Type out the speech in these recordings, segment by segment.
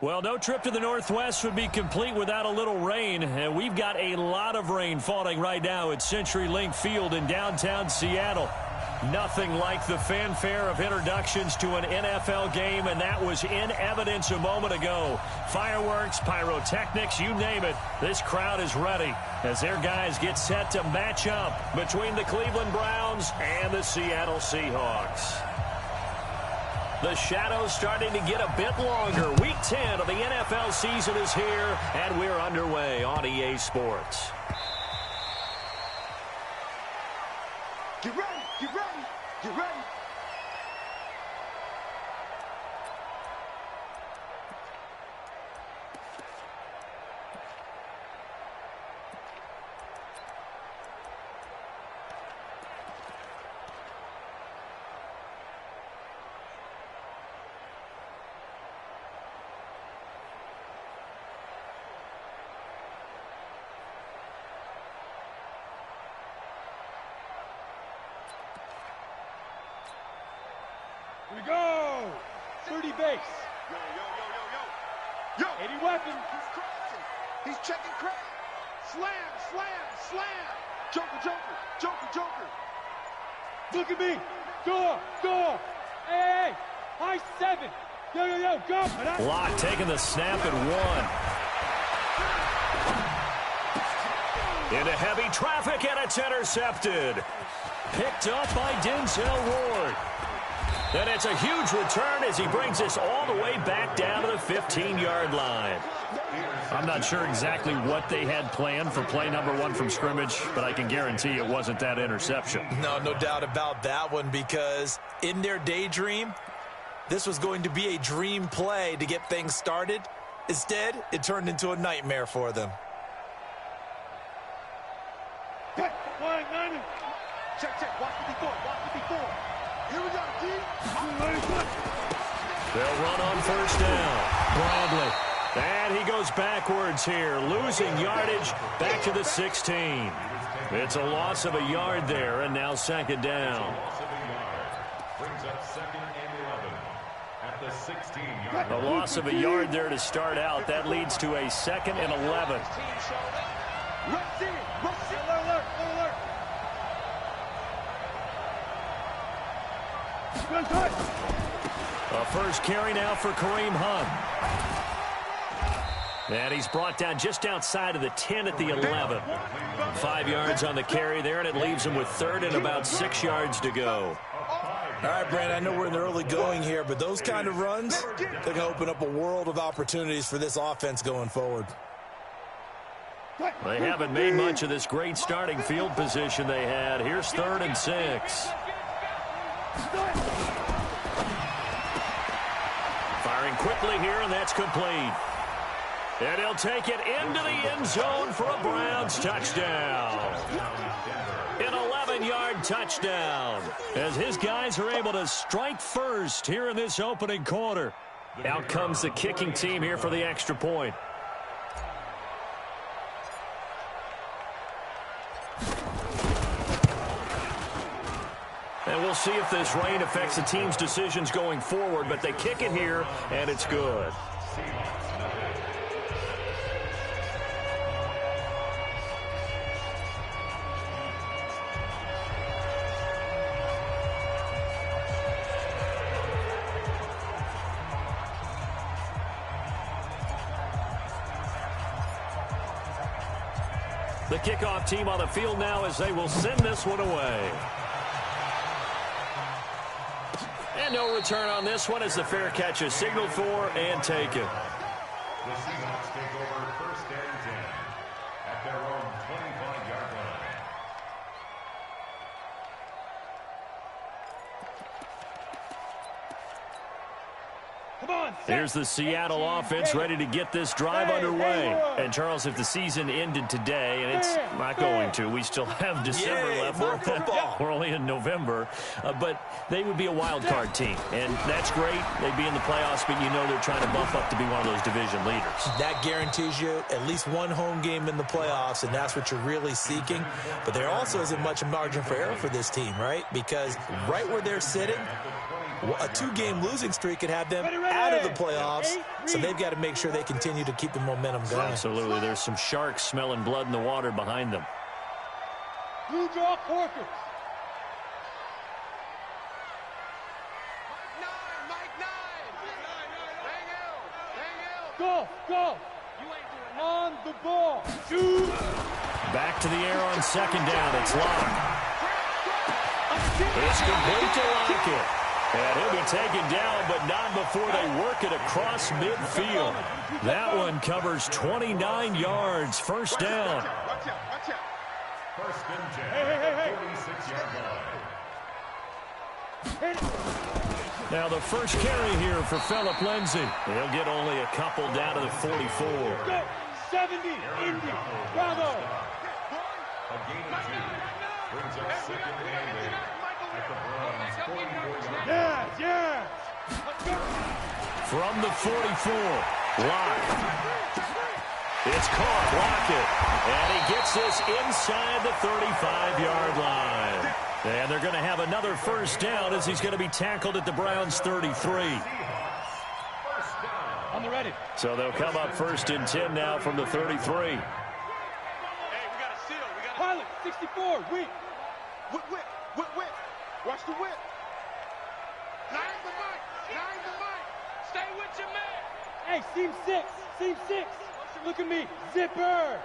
Well, no trip to the Northwest would be complete without a little rain, and we've got a lot of rain falling right now at CenturyLink Field in downtown Seattle. Nothing like the fanfare of introductions to an NFL game, and that was in evidence a moment ago. Fireworks, pyrotechnics, you name it. This crowd is ready as their guys get set to match up between the Cleveland Browns and the Seattle Seahawks. The shadow's starting to get a bit longer. Week 10 of the NFL season is here, and we're underway on EA Sports. Get ready, get ready, get ready. Here we go! 30 base. Yo. 80 weapons. He's crossing. He's checking crack. Slam, slam, slam. Joker. Look at me. Go. Hey. High 7. Yo, go. Locke taking the snap at 1. Into heavy traffic, and it's intercepted. Picked up by Denzel Ward. And it's a huge return as he brings us all the way back down to the 15-yard line. I'm not sure exactly what they had planned for play number 1 from scrimmage, but I can guarantee it wasn't that interception. No doubt about that one, because in their daydream, this was going to be a dream play to get things started. Instead, it turned into a nightmare for them. Check. Watch the before. Here we go, D. They'll run on first down. Bradley. And he goes backwards here, losing yardage back to the 16. It's a loss of a yard there, and now second down. Brings up second and 11 at the 16-yard line. A loss of a yard there to start out. That leads to a second and 11. Rush in. Alert. A first carry now for Kareem Hunt. And he's brought down just outside of the 10 at the 11. 5 yards on the carry there, and it leaves him with third and about 6 yards to go. All right, Brandon, I know we're in the early going here, but those kind of runs, they're going to open up a world of opportunities for this offense going forward. They haven't made much of this great starting field position they had. Here's 3rd and 6. Firing quickly here, and that's complete. And he'll take it into the end zone for a Browns touchdown. An 11-yard touchdown as his guys are able to strike first here in this opening quarter. Out comes the kicking team here for the extra point. And we'll see if this rain affects the team's decisions going forward, but they kick it here, and it's good. The kickoff team on the field now as they will send this one away. And no return on this one as the fair catch is signaled for and taken. The Seahawks take over first and 10 at their own 25-yard line. Come on, Here's the Seattle offense ready to get this drive underway. And, Charles, if the season ended today, and it's not going to, we still have December left. more football. We're only in November. But they would be a wild card team, and that's great. They'd be in the playoffs, but you know they're trying to bump up to be one of those division leaders. That guarantees you at least one home game in the playoffs, and that's what you're really seeking. But there also isn't much margin for error for this team, right? Because right where they're sitting, A 2-game losing streak could have them out of the playoffs, so they've got to make sure they continue to keep the momentum going. Absolutely. There's some sharks smelling blood in the water behind them. Blue draw Corkers. Go, go. On the ball. Shoot. Back to the air on second down. It's Locke. It's complete to Lockett. And he'll be taken down, but not before they work it across midfield. That one covers 29 yards. First down. Watch out. First and 10. 46-yard line. Now the first carry here for Philip Lindsay. He'll get only a couple down to the 44. Go. 70. Indy. Bravo. A gain of 2. Brings up second and 8 at the Browns' 44-yard line. Yes. From the 44, Locke. It's caught, Lockett. And he gets this inside the 35-yard line. And they're going to have another first down as he's going to be tackled at the Browns' 33. On the ready. So they'll come up first and 10 now from the 33. Hey, we got a seal. Pilot, 64, whip. Whip. Watch the whip. Line the mic. Stay with your man. Hey, seam 6. Look at me. Zipper.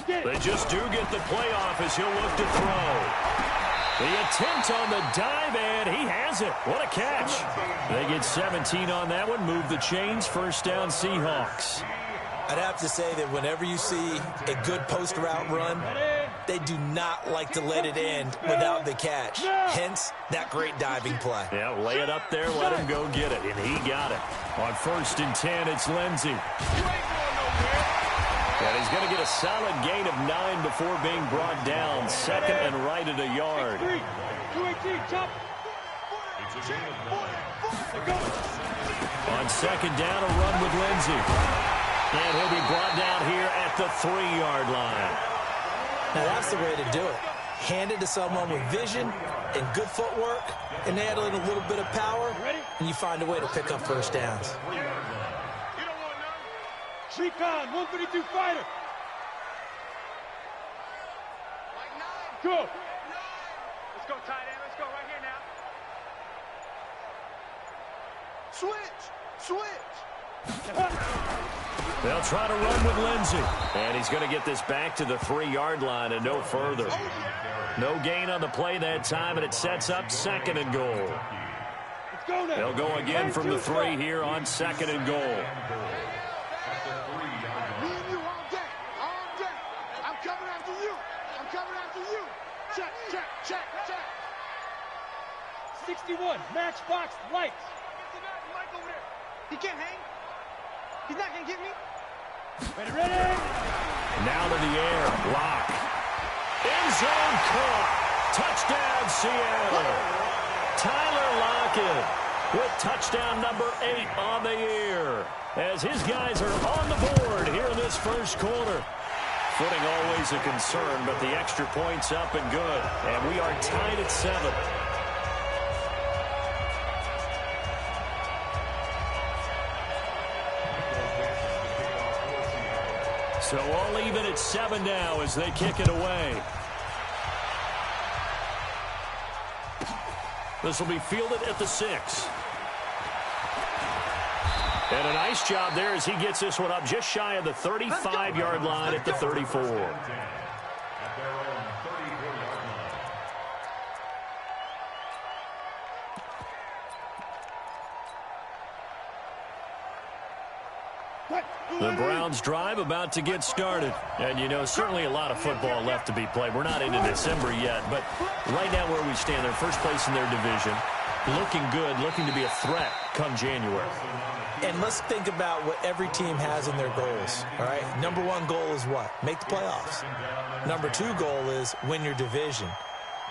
They just do get the play off as he'll look to throw. The attempt on the dive, and he has it. What a catch. They get 17 on that one. Move the chains. First down, Seahawks. I'd have to say that whenever you see a good post route run, they do not like to let it end without the catch. Hence, that great diving play. Yeah, lay it up there, let him go get it, and he got it. On first and 10, it's Lindsay. And he's going to get a solid gain of 9 before being brought down. Second and right at a yard. 218, chop. It's a gain of 9. On second down, a run with Lindsay. And he'll be brought down here at the 3-yard line. Now, that's the way to do it. Hand it to someone with vision and good footwork, and add in a little bit of power, and you find a way to pick up first downs. Recon, 132 fighter. Go. Let's go, tight end. Let's go right here now. Switch. They'll try to run with Lindsay. And he's going to get this back to the 3-yard line and no further. No gain on the play that time, and it sets up second and goal. Let's go now. They'll go again from the 3 here on second and goal. Me and you all day. I'm coming after you. Check. 61, matchbox lights. He can't hang. He's not going to get me. Ready. Now to the air. Lock. End zone caught. Touchdown, Seattle. Tyler Lockett with touchdown number 8 on the year. As his guys are on the board here in this first quarter. Footing always a concern, but the extra point's up and good. And we are tied at 7. So all even at 7 now as they kick it away. This will be fielded at the 6. And a nice job there as he gets this one up just shy of the 35-yard line at the 34. The Browns drive about to get started. And, you know, certainly a lot of football left to be played. We're not into December yet, but right now where we stand, they're first place in their division. Looking good, looking to be a threat come January. And let's think about what every team has in their goals, all right? Number 1 goal is what? Make the playoffs. Number 2 goal is win your division.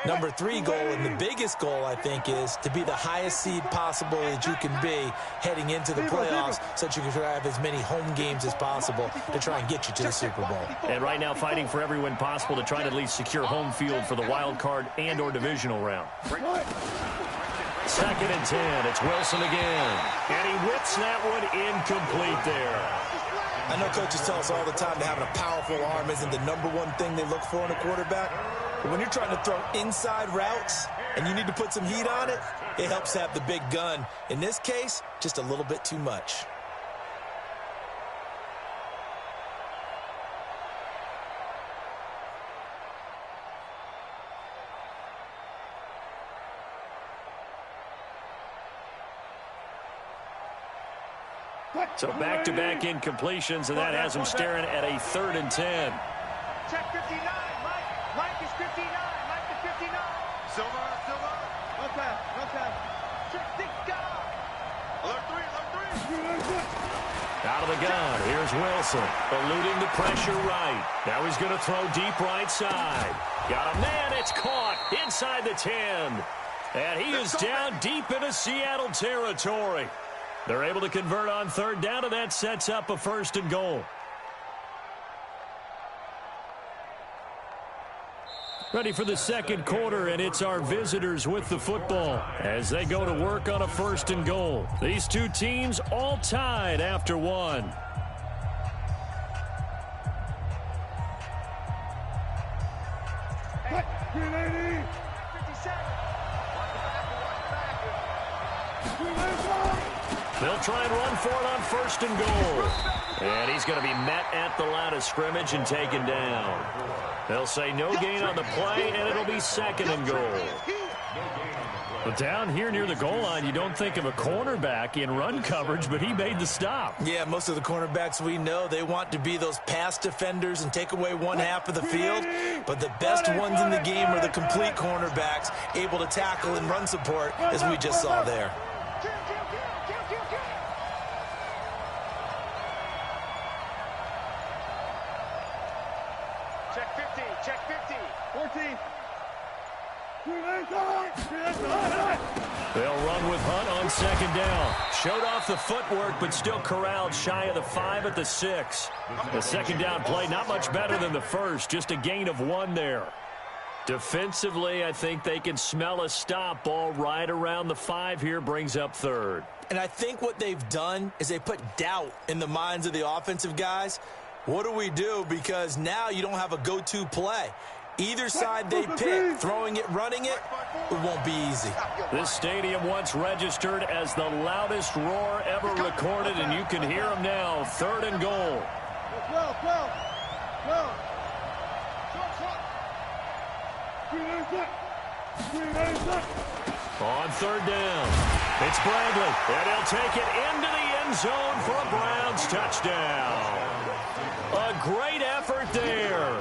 Number 3 goal, and the biggest goal, I think, is to be the highest seed possible that you can be heading into the playoffs so that you can have as many home games as possible to try and get you to the Super Bowl. And right now fighting for every win possible to try to at least secure home field for the wild card and or divisional round. 2nd and 10. It's Wilson again. And he whips that one incomplete there. I know coaches tell us all the time that having a powerful arm isn't the #1 thing they look for in a quarterback. But when you're trying to throw inside routes and you need to put some heat on it, it helps have the big gun. In this case, just a little bit too much. So back-to-back incompletions, and that has him staring at a 3rd and 10. Check 59, Mike. Mike is 59. Mike is 59. Silver. Okay. Check 6 guys. Alert 3. Out of the gun, here's Wilson, eluding the pressure right. Now he's going to throw deep right side. Got a man, it's caught inside the 10. And he is down deep into Seattle territory. They're able to convert on 3rd down, and that sets up a 1st and goal. Ready for the 2nd quarter, and it's our visitors with the football as they go to work on a 1st and goal. These two teams all tied after 1. They'll try and run for it on 1st and goal. And he's going to be met at the line of scrimmage and taken down. They'll say no gain on the play, and it'll be 2nd and goal. But down here near the goal line, you don't think of a cornerback in run coverage, but he made the stop. Yeah, most of the cornerbacks we know, they want to be those pass defenders and take away one half of the field. But the best ones in the game are the complete cornerbacks, able to tackle and run support, as we just saw there. Check 50. 14. They'll run with Hunt on 2nd down. Showed off the footwork, but still corralled shy of the 5 at the 6. The 2nd down play, not much better than the first, just a gain of 1 there. Defensively, I think they can smell a stop ball right around the 5 here, brings up 3rd. And I think what they've done is they put doubt in the minds of the offensive guys. What do we do? Because now you don't have a go-to play. Either side they pick, throwing it, running it, it won't be easy. This stadium once registered as the loudest roar ever recorded, and you can hear them now. 3rd and goal. Go. On 3rd down, it's Bradley, and he'll take it into the end zone for a Browns touchdown. A great effort there.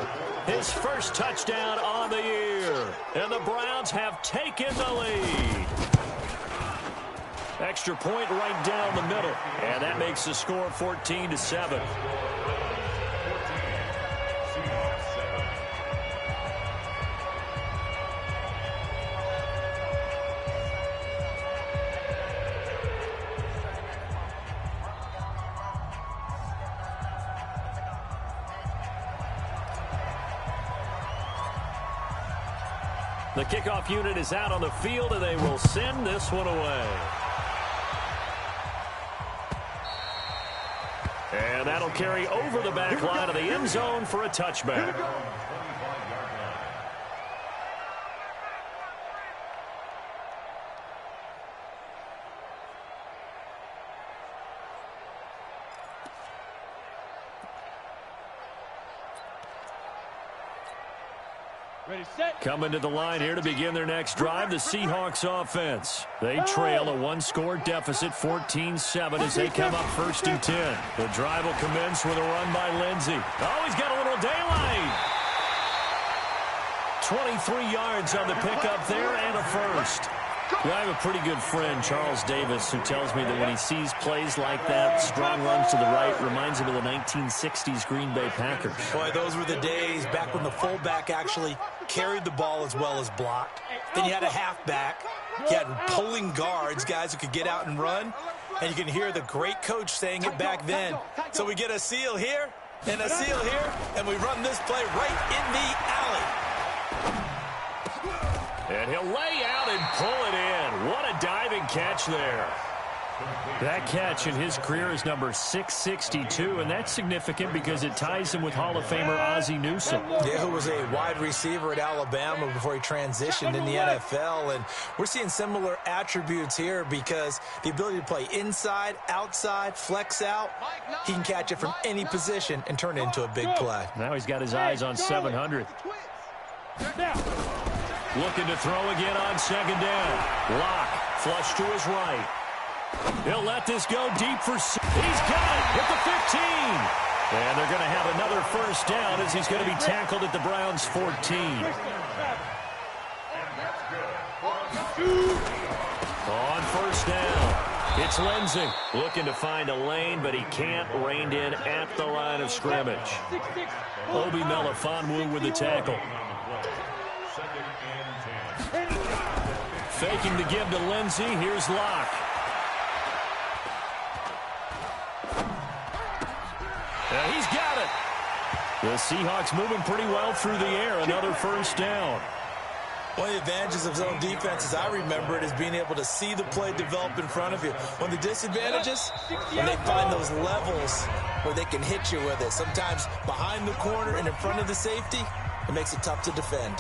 His first touchdown on the year, and the Browns have taken the lead. Extra point right down the middle, and that makes the score 14-7. The kickoff unit is out on the field, and they will send this one away. And that'll carry over the back line of the end zone for a touchback. Ready, set. Coming to the line here to begin their next drive, the Seahawks offense. They trail a 1-score deficit, 14-7, as they come up 1st and 10. The drive will commence with a run by Lindsey. Oh, he's got a little daylight. 23 yards on the pickup there and a first. Yeah, I have a pretty good friend, Charles Davis, who tells me that when he sees plays like that, strong runs to the right, reminds him of the 1960s Green Bay Packers. Boy, those were the days back when the fullback actually carried the ball as well as blocked. Then you had a halfback. You had pulling guards, guys who could get out and run. And you can hear the great coach saying it back then. So we get a seal here and a seal here, and we run this play right in the alley. And he'll lay out and pull it in. What a dive catch there. That catch in his career is number 662, and that's significant because it ties him with Hall of Famer Ozzie Newsome. Yeah, who was a wide receiver at Alabama before he transitioned in the NFL. And we're seeing similar attributes here because the ability to play inside, outside, flex out, he can catch it from any position and turn it into a big play. Now he's got his eyes on 700. Looking to throw again on second down. Lock, flush to his right. He'll let this go deep for... He's got it at the 15. And they're going to have another first down as he's going to be tackled at the Browns' 14. On first down, it's Lindsey looking to find a lane, but he can't. Reined in at the line of scrimmage. Obi Melifonwu with the tackle. Faking the give to Lindsey. Here's Locke. He's got it. The Seahawks moving pretty well through the air. Another first down. One of the advantages of zone defense, as I remember it, is being able to see the play develop in front of you. One of the disadvantages, when they find those levels where they can hit you with it, sometimes behind the corner and in front of the safety, it makes it tough to defend.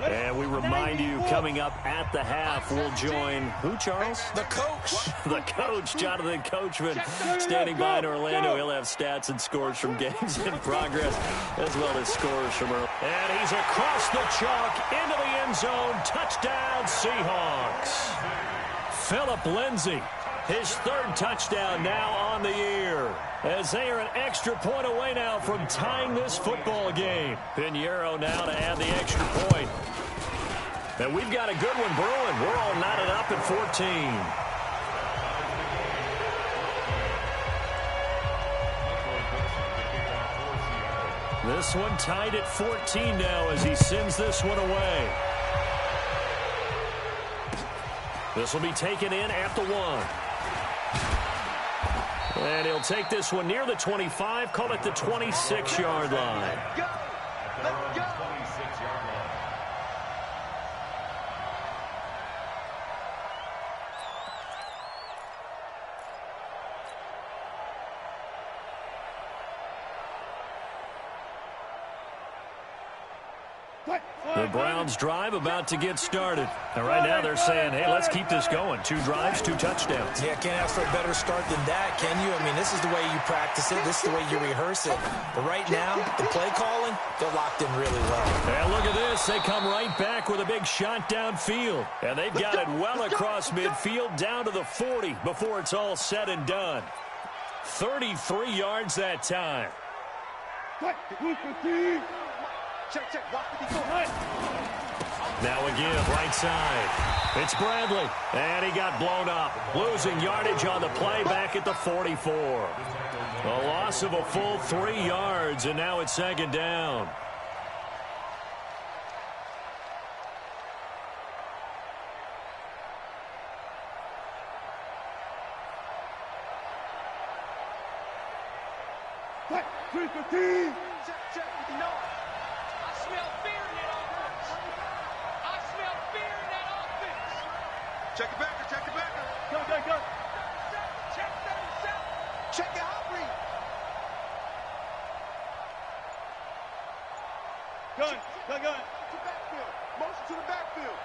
And we remind you, coming up at the half, we'll join who, Charles? The coach. The coach, Jonathan Coachman, standing by in Orlando. He'll have stats and scores from games in progress, as well as scores from early. And he's across the chalk into the end zone. Touchdown, Seahawks. Phillip Lindsay, his third touchdown now on the year, as they are an extra point away now from tying this football game. Pinheiro now to add the extra point. And we've got a good one brewing. We're all knotted up at 14. This one tied at 14 now as he sends this one away. This will be taken in at the 1. And he'll take this one near the 25, call it the 26-yard line. Go! Let's go! The Browns drive about to get started. And right now they're saying, hey, let's keep this going. 2 drives, 2 touchdowns. Yeah, can't ask for a better start than that, can you? I mean, this is the way you practice it. This is the way you rehearse it. But right now, the play calling, they're locked in really well. And look at this. They come right back with a big shot downfield. And they've got it well across midfield down to the 40 before it's all said and done. 33 yards that time. Now again, right side. It's Bradley. And he got blown up. Losing yardage on the play back at the 44. A loss of a full 3 yards, and now it's second down. Check it back, check it back. Go. Check it out, read. Gun. Motion to the backfield.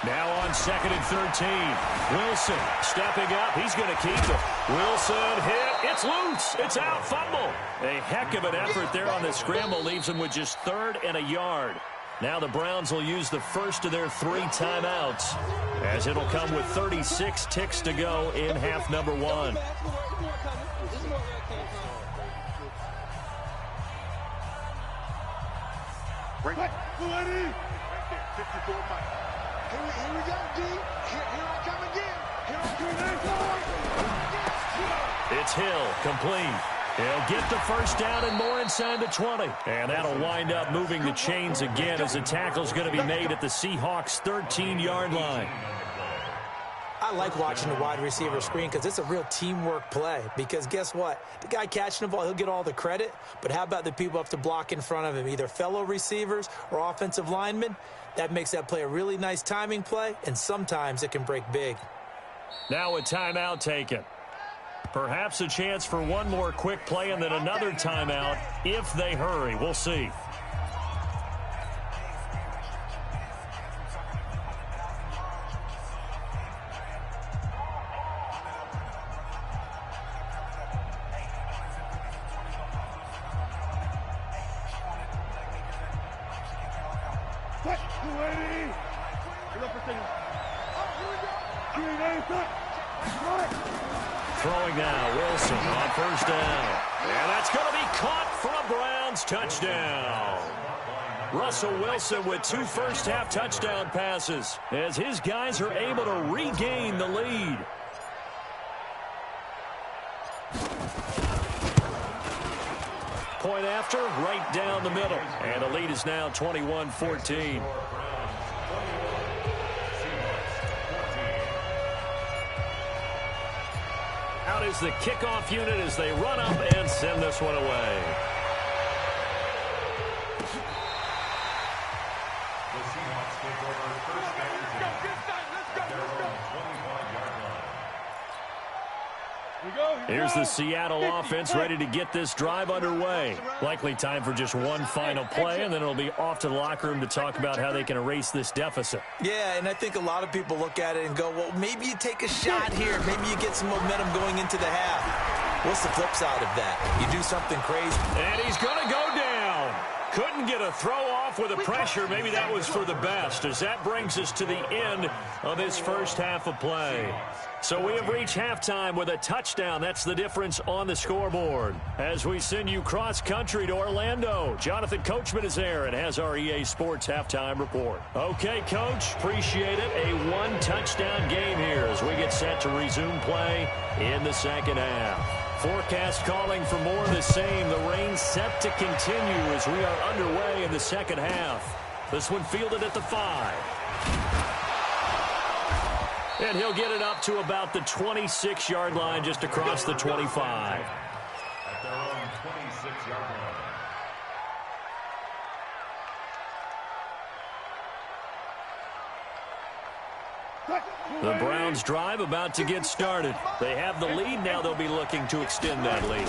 Now on 2nd and 13. Wilson stepping up. He's going to keep it. Wilson hit. It's loose. It's out. Fumble. A heck of an effort there on the scramble. Leaves him with just 3rd and a yard. Now the Browns will use the first of their 3 timeouts, as it'll come with 36 ticks to go in half number 1. Bring it. 54 Mike. Here we go, D. Here I come again. It's Hill, complete. He'll get the first down and more inside the 20. And that'll wind up moving the chains again as the tackle's going to be made at the Seahawks' 13-yard line. I like watching the wide receiver screen because it's a real teamwork play. Because guess what? The guy catching the ball, he'll get all the credit. But how about the people up to block in front of him, either fellow receivers or offensive linemen? That makes that play a really nice timing play, and sometimes it can break big. Now a timeout taken. Perhaps a chance for one more quick play and then another timeout if they hurry. We'll see. Throwing now, Wilson on first down. And that's going to be caught for a Browns touchdown. Russell Wilson with 2 first-half touchdown passes as his guys are able to regain the lead. Point after, right down the middle. And the lead is now 21-14. Out is the kickoff unit as they run up and send this one away. The Seahawks take over first down at their own 25-yard line. Here's the Seattle offense ready to get this drive underway. Likely time for just one final play, and then it'll be off to the locker room to talk about how they can erase this deficit. Yeah, and I think a lot of people look at it and go, well, maybe you take a shot here. Maybe you get some momentum going into the half. What's the flip side of that? You do something crazy. And he's going to go down. Couldn't get a throw off with the pressure. Maybe that was for the best, as that brings us to the end of this first half of play. So we have reached halftime with a touchdown. That's the difference on the scoreboard. As we send you cross-country to Orlando, Jonathan Coachman is there and has our EA Sports halftime report. Okay, Coach, appreciate it. A one-touchdown game here as we get set to resume play in the second half. Forecast calling for more of the same. The rain set to continue as we are underway in the second half. This one fielded at the 5. And he'll get it up to about the 26-yard line, just across the 25. At their own 26-yard line. The Browns drive about to get started. They have the lead. Now they'll be looking to extend that lead.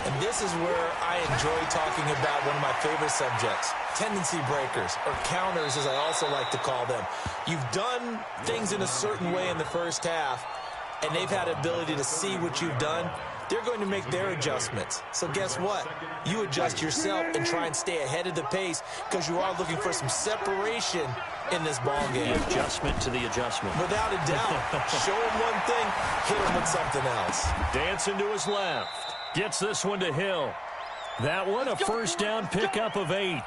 And this is where I enjoy talking about one of my favorite subjects, tendency breakers, or counters as I also like to call them. You've done things in a certain way in the first half, and they've had ability to see what you've done. They're going to make their adjustments. So guess what? You adjust yourself and try and stay ahead of the pace because you are looking for some separation in this ball game. The adjustment to the adjustment. Without a doubt. Show him one thing, hit him with something else. Dancing to his left. Gets this one to Hill. That one a first down pickup of 8.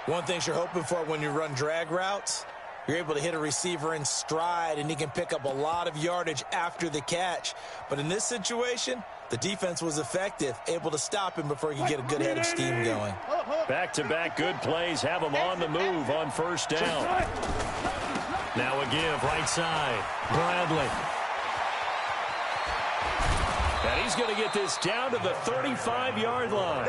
One thing you're hoping for when you run drag routes, you're able to hit a receiver in stride, and he can pick up a lot of yardage after the catch. But in this situation, the defense was effective, able to stop him before he could get a good head of steam going. Back-to-back good plays have him on the move on first down. Now a give, right side. Bradley. And he's going to get this down to the 35-yard line.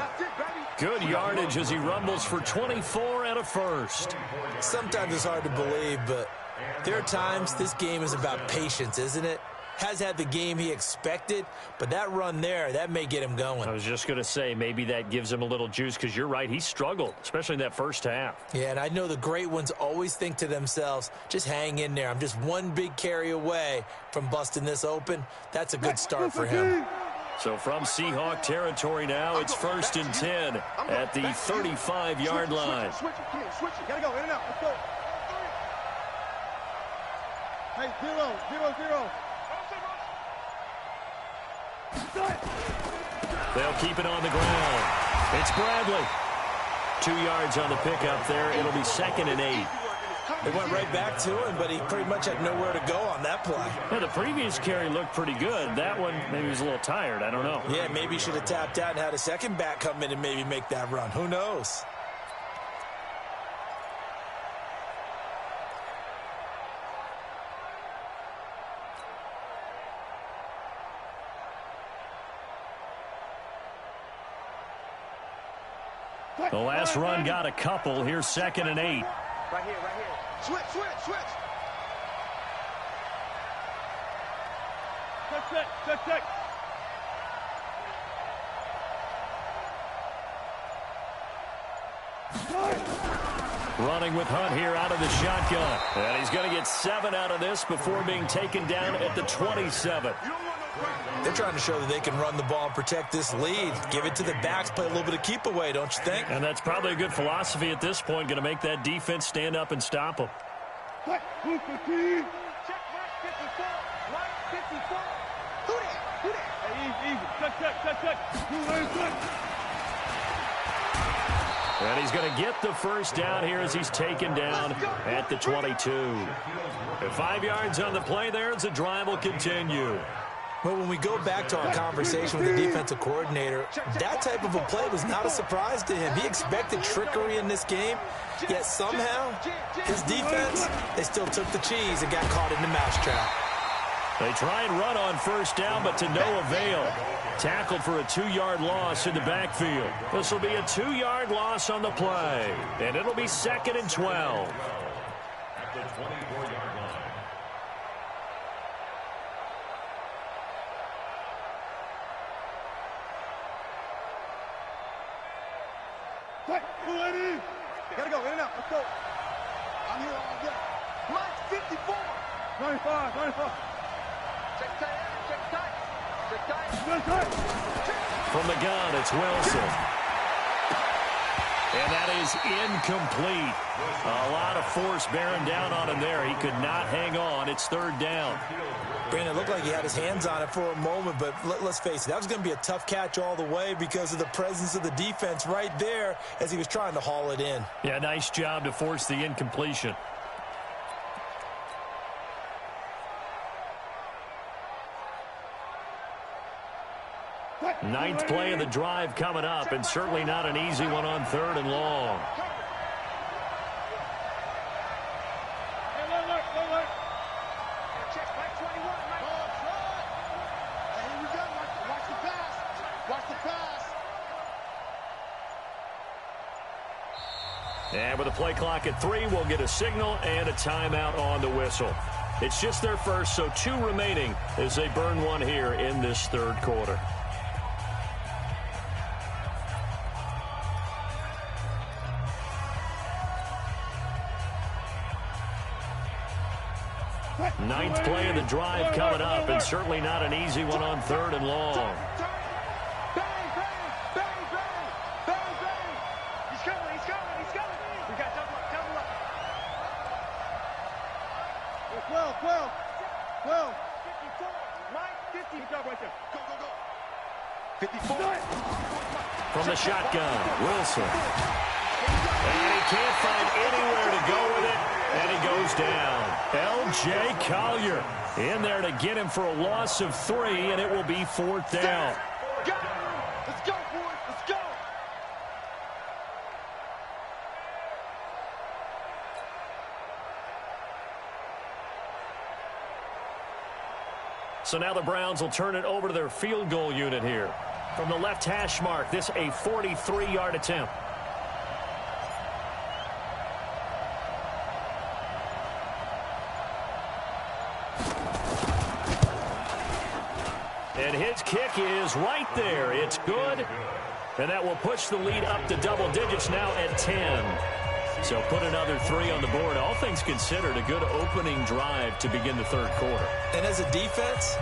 Good yardage as he rumbles for 24 and a first. Sometimes it's hard to believe, but there are times this game is about patience, isn't it? Has had the game he expected, but that run there, that may get him going. I was just going to say, maybe that gives him a little juice, because you're right, he struggled, especially in that first half. Yeah, and I know the great ones always think to themselves, just hang in there. I'm just one big carry away from busting this open. That's a good start for him. So from Seahawk territory now, it's 1st and 10 at the 35-yard line. Switch it. Gotta go, in and out. Let's go. Hey, 0-0-0. They'll keep it on the ground. It's Bradley. 2 yards on the pickup there. It'll be 2nd and 8. They went right back to him, but he pretty much had nowhere to go on that play. Yeah, the previous carry looked pretty good. That one, maybe he was a little tired. I don't know. Yeah, maybe he should have tapped out and had a second back come in and maybe make that run. Who knows? The last run got a couple. Here's 2nd and 8. Right here, right here. Switch. Check. Running with Hunt here out of the shotgun. And he's going to get 7 out of this before being taken down at the 27. They're trying to show that they can run the ball and protect this lead. Give it to the backs, play a little bit of keep away, don't you think? And that's probably a good philosophy at this point, going to make that defense stand up and stop them. Check mark 54. Mark 54. Who that? Hey, easy. Check. And he's going to get the first down here as he's taken down at the 22. 5 yards on the play there as the drive will continue. Well, when we go back to our conversation with the defensive coordinator, that type of a play was not a surprise to him. He expected trickery in this game, yet somehow his defense, they still took the cheese and got caught in the mousetrap. They try and run on first down, but to no avail. Tackled for a 2-yard loss in the backfield. This will be a 2-yard loss on the play, and it'll be 2nd and 12. At the 24-yard line. Gotta go, in and out. Let's go. I'm here all day. Mike 54. 95. Check tight. From the gun, it's Wilson. And that is incomplete. A lot of force bearing down on him there. He could not hang on. It's 3rd down. Brandon, it looked like he had his hands on it for a moment, but let's face it, that was going to be a tough catch all the way because of the presence of the defense right there as he was trying to haul it in. Yeah, nice job to force the incompletion. Ninth play of the drive coming up, and certainly not an easy one on 3rd and long. Check, Mike 21. Here we go. Watch the pass. And with the play clock at 3, we'll get a signal and a timeout on the whistle. It's just their first, so 2 remaining as they burn one here in this 3rd quarter. Ninth play of the drive coming up, and certainly not an easy one on 3rd and long. Bang! He's coming. We got double up. 12. 54. Mike 50. Good job right there. Go. 54. From the shotgun, Wilson. And he can't find anywhere to go with it, and he goes down. L.J. Collier in there to get him for a loss of 3, and it will be 4th down. Let's go, boys. Let's go. So now the Browns will turn it over to their field goal unit here. From the left hash mark, this a 43-yard attempt. And his kick is right there. It's good. And that will push the lead up to double digits now at 10. So put another 3 on the board. All things considered, a good opening drive to begin the 3rd quarter. And as a defense,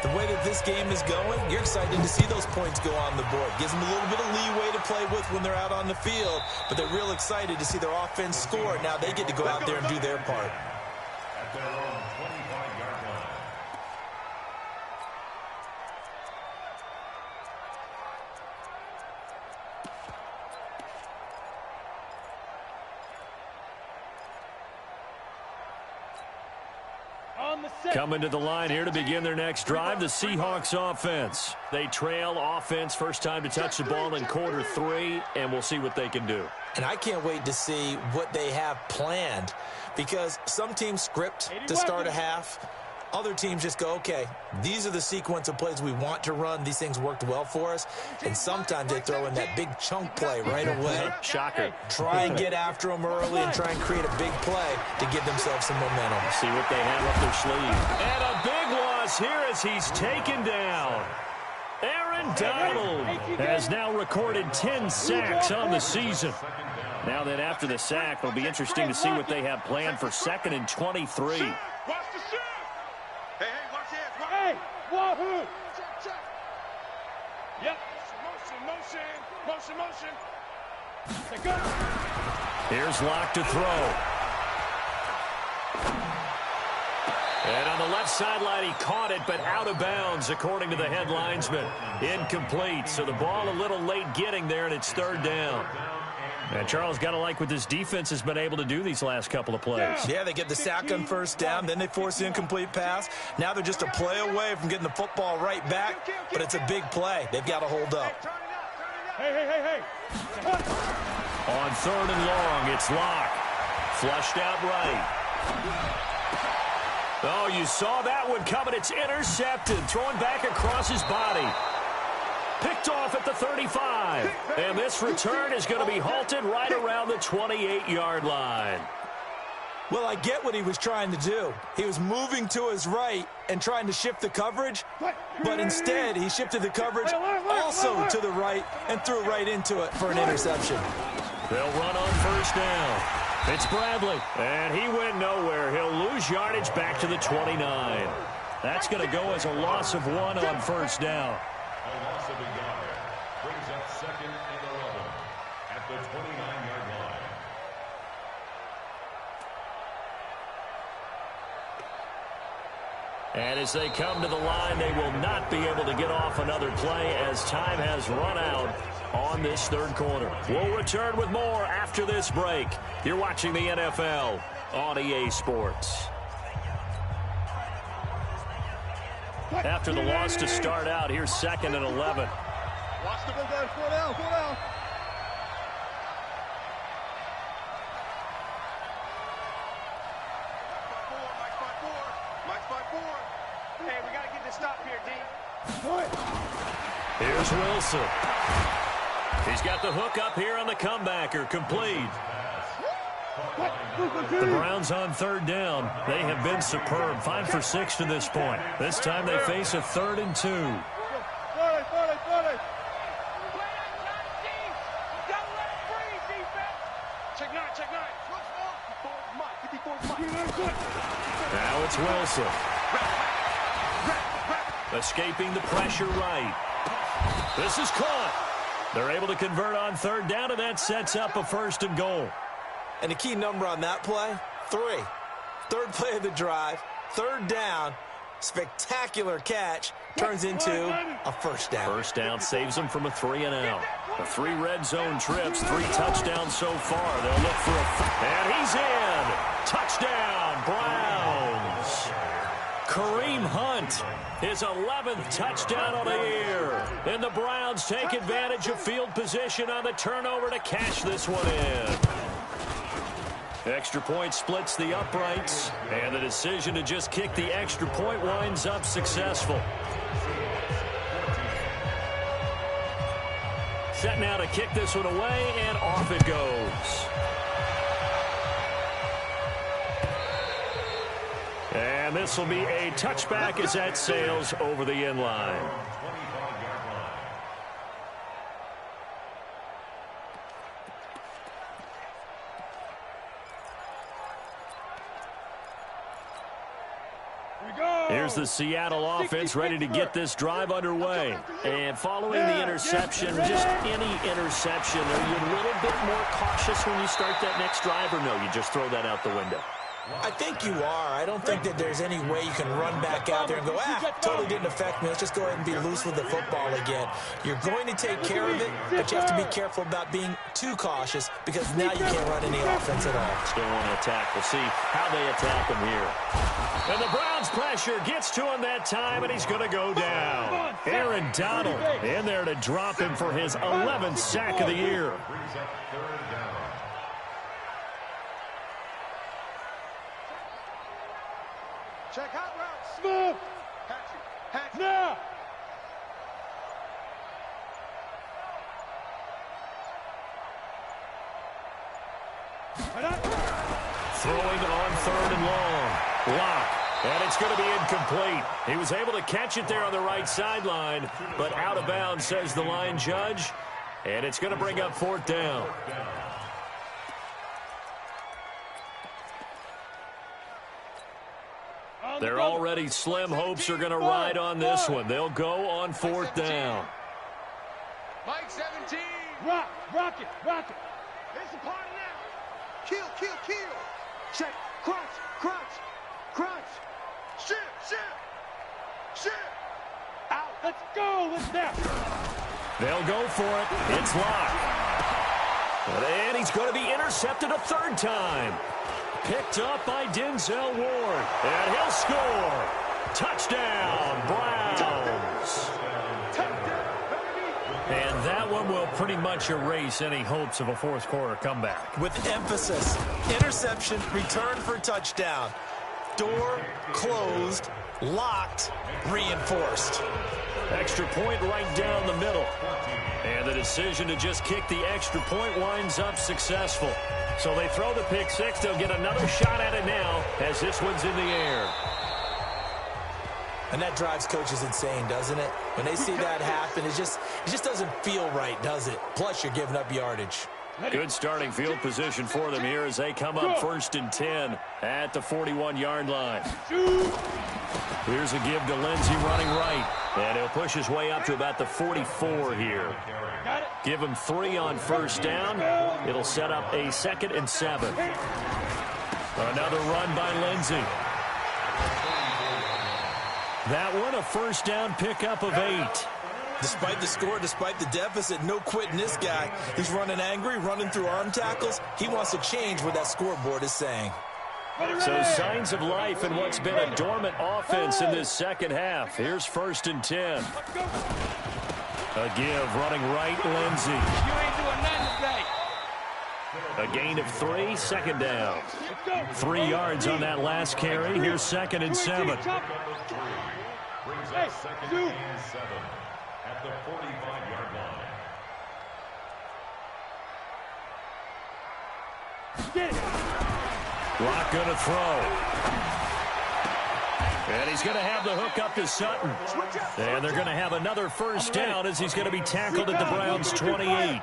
the way that this game is going, you're excited to see those points go on the board. Gives them a little bit of leeway to play with when they're out on the field, but they're real excited to see their offense score. Now they get to go out there and do their part. At their own 25-yard line. Coming to the line here to begin their next drive, the Seahawks offense. They trail offense, first time to touch the ball in quarter 3, and we'll see what they can do. And I can't wait to see what they have planned, because some teams script to start a half Other teams just go, okay, these are the sequence of plays we want to run. These things worked well for us. And sometimes they throw in that big chunk play right away. Shocker. Try and get after them early and try and create a big play to give themselves some momentum. See what they have up their sleeve. And a big loss here as he's taken down. Aaron Donald has now recorded 10 sacks on the season. Now then, after the sack, it'll be interesting to see what they have planned for 2nd and 23. Watch the shot. Hey, watch it. Hey, wahoo! Check, check. Yep. Motion. They're good. Here's Locke to throw. And on the left sideline, he caught it, but out of bounds, according to the head linesman. Incomplete, so the ball a little late getting there, and it's 3rd down. And Charles, got to like what this defense has been able to do these last couple of plays. Yeah, they get the sack on 1st down, then they force the incomplete pass. Now they're just a play away from getting the football right back, but it's a big play. They've got to hold up. Hey. On 3rd and long, it's Locke. Flushed out right. Oh, you saw that one coming. It's intercepted. Throwing back across his body. Picked off at the 35. And this return is going to be halted right around the 28-yard line. Well, I get what he was trying to do. He was moving to his right and trying to shift the coverage, but instead he shifted the coverage also to the right and threw right into it for an interception. They'll run on 1st down. It's Bradley, and he went nowhere. He'll lose yardage back to the 29. That's going to go as a loss of 1 on 1st down. A loss of a yard brings up 2nd and 11 at the 29-yard line. And as they come to the line, they will not be able to get off another play as time has run out on this 3rd quarter. We'll return with more after this break. You're watching the NFL on EA Sports. After the loss to start out, here's 2nd and 11. Watch the go down. Mike's by four. Hey, we got to get this stop here, D. Here's Wilson. He's got the hook up here on the comebacker, complete. The Browns on 3rd down. They have been superb. 5 for 6 to this point. This time they face a 3rd and 2. Check nine. Now it's Wilson. Escaping the pressure right. This is caught. They're able to convert on 3rd down, and that sets up a 1st and goal. And the key number on that play, 3. 3rd play of the drive, 3rd down, spectacular catch, turns into a 1st down. 1st down saves them from a 3 and out. The 3 red zone trips, 3 touchdowns so far. They'll look for and he's in. Touchdown, Browns. Kareem Hunt, his 11th touchdown of the year. And the Browns take advantage of field position on the turnover to cash this one in. Extra point splits the uprights, and the decision to just kick the extra point winds up successful. Set now to kick this one away, and off it goes. And this will be a touchback as that sails over the end line. Here's the Seattle offense ready to get this drive underway. And following the interception, just any interception, are you a little bit more cautious when you start that next drive, or no, you just throw that out the window? I think you are. I don't think that there's any way you can run back out there and go, totally didn't affect me. Let's just go ahead and be loose with the football again. You're going to take care of it, but you have to be careful about being too cautious because now you can't run any offense at all. Still want to attack. We'll see how they attack him here. And the Browns pressure gets to him that time, and he's going to go down. Aaron Donald in there to drop him for his 11th sack of the year. Check out routes. Smooth. Hatchet. Now. Throwing on 3rd and long. Lock. And it's going to be incomplete. He was able to catch it there on the right sideline, but out of bounds, says the line judge. And it's going to bring up 4th down. They're already slim hopes are going to ride on this one. They'll go on 4th down. Mike 17. Rock it. It's a party now. Kill. Check. Crunch. Shit. Out. Let's go. Let's snap. They'll go for it. It's locked. And he's going to be intercepted a 3rd time. Picked up by Denzel Ward. And he'll score. Touchdown, Browns. And that one will pretty much erase any hopes of a 4th quarter comeback. With emphasis, interception, return for touchdown. Door closed, locked, reinforced. Extra point right down the middle. And the decision to just kick the extra point winds up successful. So they throw the pick 6. They'll get another shot at it now as this one's in the air. And that drives coaches insane, doesn't it? When they see that happen, it just doesn't feel right, does it? Plus, you're giving up yardage. Good starting field position for them here as they come up 1st and 10 at the 41-yard line. Here's a give to Lindsey running right. And he'll push his way up to about the 44 here. Give him 3 on 1st down. It'll set up a 2nd and 7. Another run by Lindsey. That one, a 1st down pickup of 8. Despite the score, despite the deficit, no quitting this guy. He's running angry, running through arm tackles. He wants to change what that scoreboard is saying. So signs of life in what's been a dormant offense in this 2nd half. Here's 1st and 10. A give, running right, Lindsey. You ain't doing nothing today. A gain of 3, 2nd down. 3 yards on that last carry. Here's 2nd and 7. Brings up 2nd and 7 at the 45-yard line. Get it. Lock going to throw. And he's going to have the hook up to Sutton. And they're going to have another 1st down as he's going to be tackled at the Browns' 28.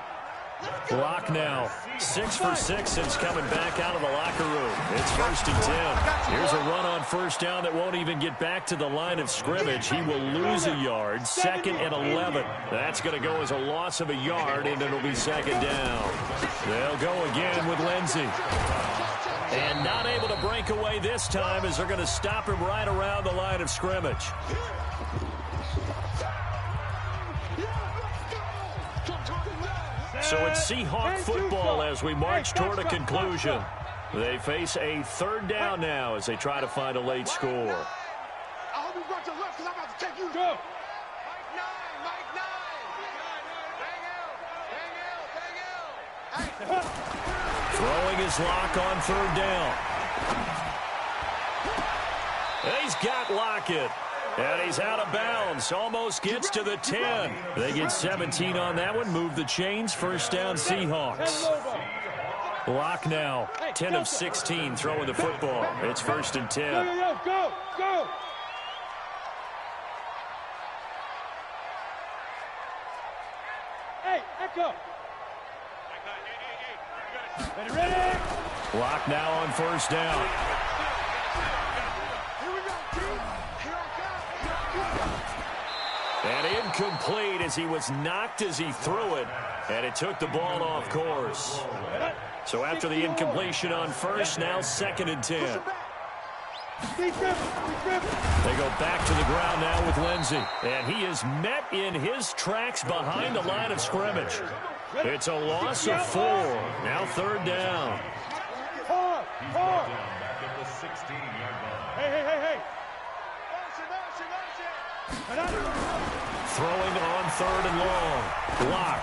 Lock now, 6 for 6 since coming back out of the locker room. It's 1st and 10. Here's a run on 1st down that won't even get back to the line of scrimmage. He will lose a yard, 2nd and 11. That's going to go as a loss of a yard, and it'll be 2nd down. They'll go again with Lindsey. And not able to break away this time as they're going to stop him right around the line of scrimmage. So it's Seahawk football as we march toward a conclusion. They face a 3rd down now as they try to find a late score. I hope you brought your left because I'm about to take you. Go. Mike 9. Bang out. Throwing his lock on 3rd down. And he's got Lockett. And he's out of bounds. Almost gets to the 10. They get 17 on that one. Move the chains. 1st down Seahawks. Lock now. 10 of 16 throwing the football. It's 1st and 10. Go. Hey, Echo. Ready. Lock now on 1st down. And incomplete as he was knocked as he threw it. And it took the ball off course. So after the incompletion on 1st, now 2nd and 10. They go back to the ground now with Lindsey. And he is met in his tracks behind the line of scrimmage. It's a loss of 4. Now 3rd down. He's brought down back at the 16-yard line. Hey. Throwing on 3rd and long. Lock.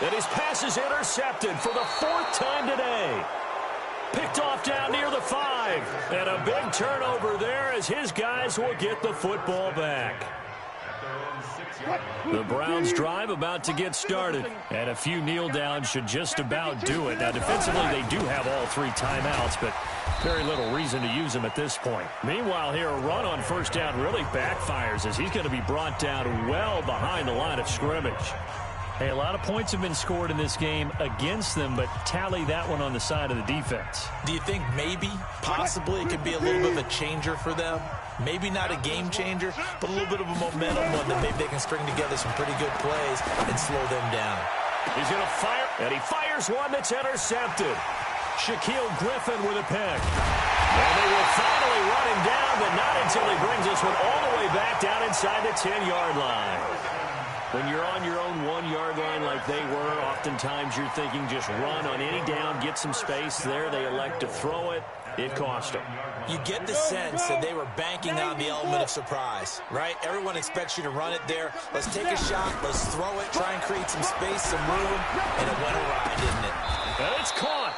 And his pass is intercepted for the 4th time today. Picked off down near the 5. And a big turnover there as his guys will get the football back. The Browns drive about to get started. And a few kneel downs should just about do it. Now, defensively, they do have all 3 timeouts, but very little reason to use them at this point. Meanwhile, here, a run on first down really backfires as he's going to be brought down well behind the line of scrimmage. Hey, a lot of points have been scored in this game against them, but tally that one on the side of the defense. Do you think maybe, possibly, it could be a little bit of a changer for them? Maybe not a game changer, but a little bit of a momentum one that maybe they can string together some pretty good plays and slow them down. He's going to fire, and he fires one that's intercepted. Shaquille Griffin with a pick. And they will finally run him down, but not until he brings this one all the way back down inside the 10-yard line. When you're on your own 1-yard line like they were, oftentimes you're thinking just run on any down, get some space there. They elect to throw it. It cost them. You get the sense that they were banking on the element of surprise, right? Everyone expects you to run it there. Let's take a shot. Let's throw it. Try and create some space, some room. And it went awry, didn't it? And it's caught.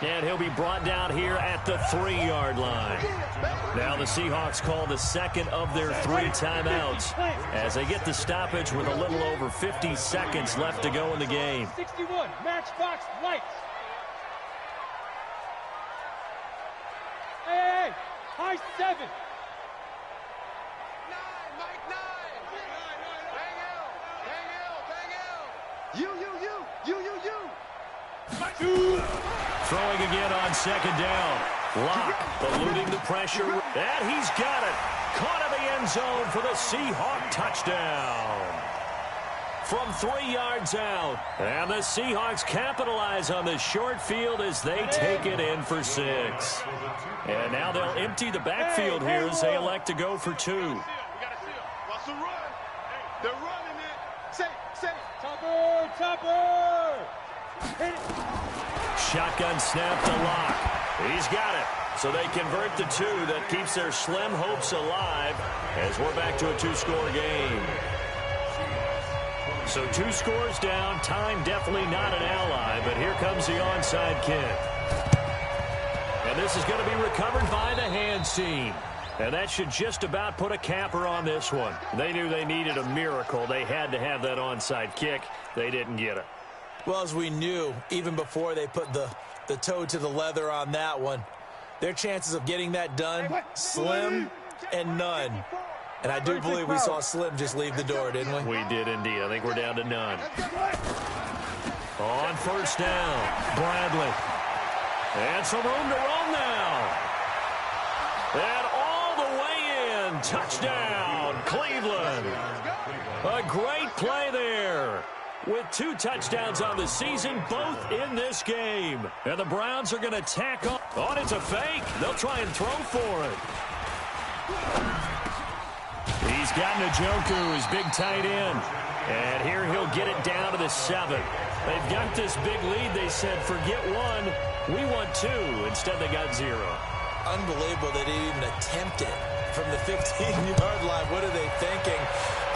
And he'll be brought down here at the 3-yard line. Now the Seahawks call the second of their 3 timeouts as they get the stoppage with a little over 50 seconds left to go in the game. 61, Matchbox Lights. Hey, high 7. 9, Mike 9. Bang L. You. Throwing again on second down. Lock eluding the pressure. And he's got it. Caught in the end zone for the Seahawk touchdown. From 3 yards out. And the Seahawks capitalize on the short field as they take it in for 6. And now they'll empty the backfield here as they elect to go for 2. We got to seal. Watch the run. They're running it. Say. Topper. Hit it. Shotgun snap to Lock. He's got it. So they convert the 2. That keeps their slim hopes alive as we're back to a 2-score game. So 2 scores down. Time definitely not an ally, but here comes the onside kick. And this is going to be recovered by the hands team. And that should just about put a capper on this one. They knew they needed a miracle. They had to have that onside kick. They didn't get it. Well, as we knew, even before they put the toe to the leather on that one, their chances of getting that done, slim and none. And I do believe we saw Slim just leave the door, didn't we? We did indeed. I think we're down to none. On first down, Bradley. And some room to roam now. And all the way in. Touchdown, Cleveland. A great play there. With 2 touchdowns on the season, both in this game. And the Browns are going to tack on. Oh, it's a fake. They'll try and throw for it. He's got Njoku, his big tight end. And here he'll get it down to the 7. They've got this big lead. They said, forget 1. We want 2. Instead, they got 0. Unbelievable they didn't even attempt it from the 15-yard line. What are they thinking?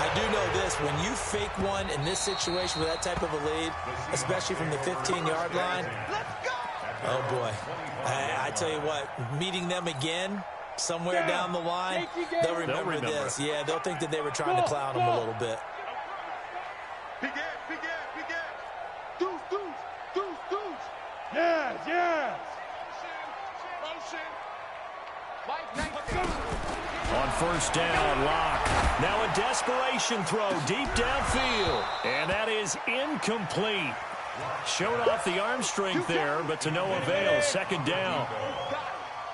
I do know this. When you fake one in this situation with that type of a lead, especially from the 15-yard line, oh, boy. I tell you what, meeting them again somewhere down the line, they'll remember this. Yeah, they'll think that they were trying to clown them a little bit. Big air. Deuce. Yes. Motion. On first down, Lock. Now a desperation throw deep downfield. And that is incomplete. Showed off the arm strength there, but to no avail. Second down.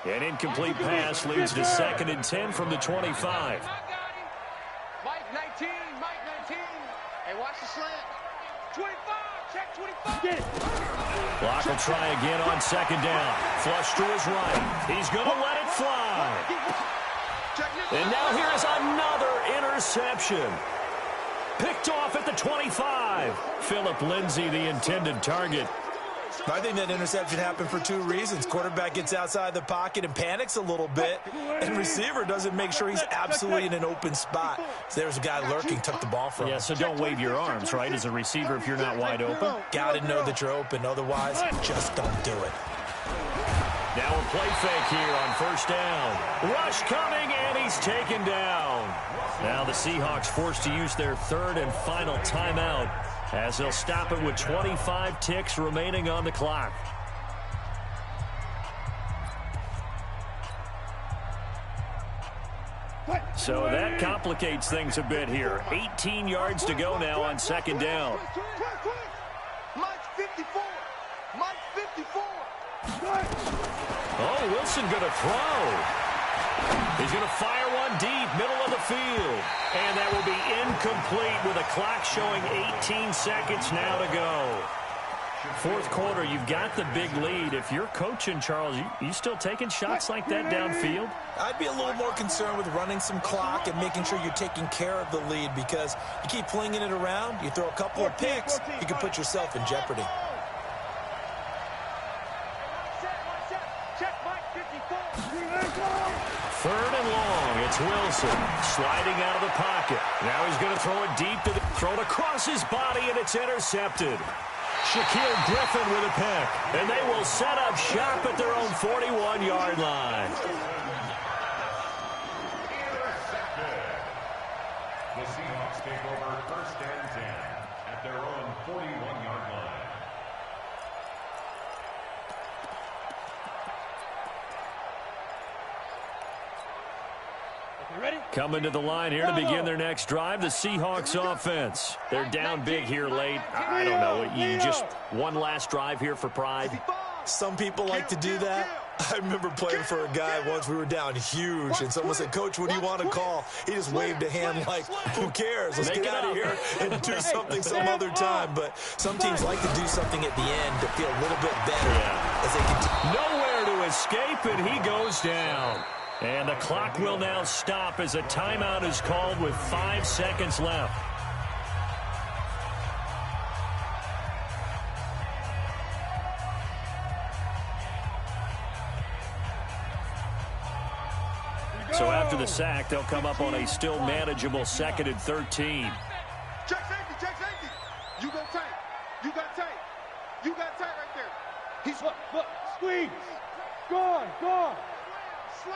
An incomplete pass leads to 2nd and 10 from the 25. Mike 19. Hey, watch the slant. 25. Check 25. Get it. Lock will try again on second down. Flush to his right. He's going to let it fly. And now here is another interception. Picked off at the 25. Phillip Lindsay, the intended target. I think that interception happened for 2 reasons. Quarterback gets outside the pocket and panics a little bit, and receiver doesn't make sure he's absolutely in an open spot. So there's a guy lurking, took the ball from him. Yeah, so don't wave your arms, right, as a receiver if you're not wide open. Got to know that you're open, otherwise just don't do it. Now a play fake here on first down. Rush coming, and he's taken down. Now the Seahawks forced to use their third and final timeout as they'll stop it with 25 ticks remaining on the clock. So that complicates things a bit here. 18 yards to go now on second down. Mike's 54. Mike's 54. Oh, Wilson going to throw. He's going to fire one deep, middle of the field. And that will be incomplete with a clock showing 18 seconds now to go. Fourth quarter, you've got the big lead. If you're coaching, Charles, you still taking shots like that downfield? I'd be a little more concerned with running some clock and making sure you're taking care of the lead, because you keep flinging it around, you throw a couple of picks, you can put yourself in jeopardy. Third and long, it's Wilson sliding out of the pocket. Now he's going to throw it deep, throw it across his body, and it's intercepted. Shaquille Griffin with a pick, and they will set up shop at their own 41-yard line. The Seahawks take over first and 10 at their own 41-yard line. Ready? Coming to the line here to begin their next drive, the Seahawks offense. They're down big here late. I don't know. You just one last drive here for pride. Some people like to do that. I remember playing for a guy once. We were down huge, and someone said, "Coach, what do you want to call?" He just waved a hand like, "Who cares? Let's get out of here and do something some other time." But some teams like to do something at the end to feel a little bit better as they continue. Nowhere to escape, and he goes down. And the clock will now stop as a timeout is called with 5 seconds left. So after the sack, they'll come up on a still manageable 2nd and 13. Check safety. You got tight. You got tight. You got tight right there. He's Look, squeeze. Gone. slam.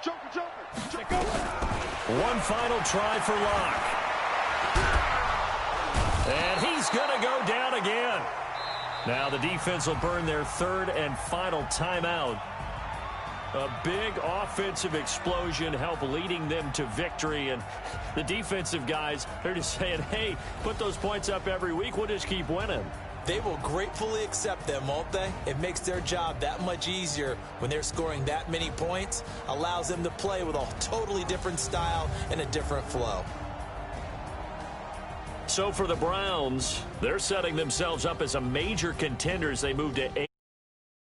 Joker. One final try for Locke. And he's going to go down again. Now the defense will burn their third and final timeout. A big offensive explosion help leading them to victory. And the defensive guys, they're just saying, hey, put those points up every week. We'll just keep winning. They will gratefully accept them, won't they? It makes their job that much easier when they're scoring that many points. Allows them to play with a totally different style and a different flow. So for the Browns, they're setting themselves up as a major contender as they move to 8.